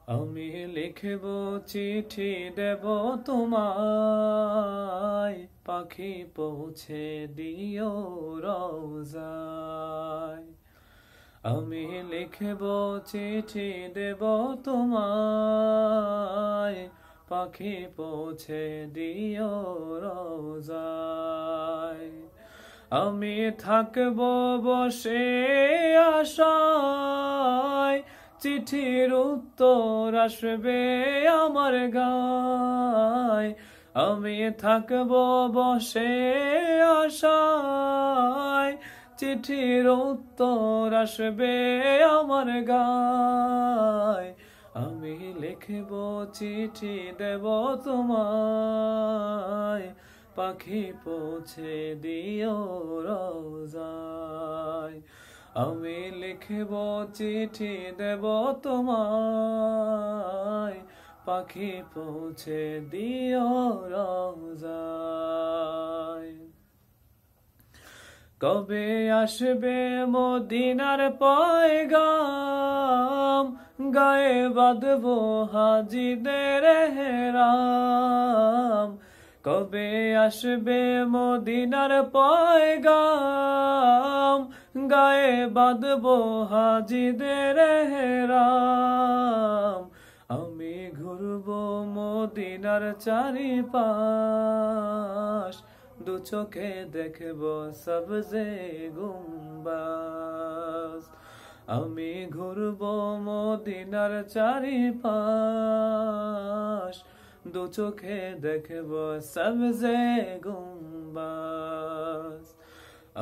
আমি লিখব চিঠি দেব তোমায়, পাখি পৌঁছে দিও রওজায়। আমি লিখব চিঠি দেব তোমায়, পাখি পৌঁছে দিও রওজায়। আমি থাকব বসে আশায়, চিঠির উত্তর আসবে আমার গায়। আমি থাকব বসে আশায়, চিঠির উত্তর আসবে আমার গায়। আমি লিখব চিঠি দেব তোমায়, পাখি পৌঁছে দিও রওজায়। আমি লিখব চিঠি দেব তোমায়, পাখি পৌঁছে দিও রওজায়। কবে আসবে মদিনার পয়গাম, গায়ে বাঁধবো হাজিদের হেরাম। কবে আসবে মদিনার পয়গাম, গায়ে বাঁধবো হাজিদের হেরাম। আমি ঘুরবো মদিনার চারিপাশ, দু চোখে দেখব সবজে গুম্বাজ। আমি ঘুরবো মদিনার চারিপাশ, দু চোখে দেখব সবজে গুম্বাজ।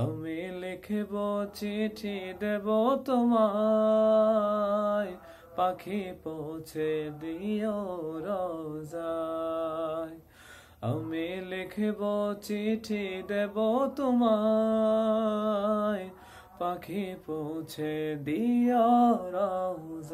আমি লিখব চিঠি দেব তোমায়, পাখি পৌঁছে দিও রওজায়। আমি লিখব চিঠি দেব তোমায়, পাখি পৌঁছে দিও রওজায়।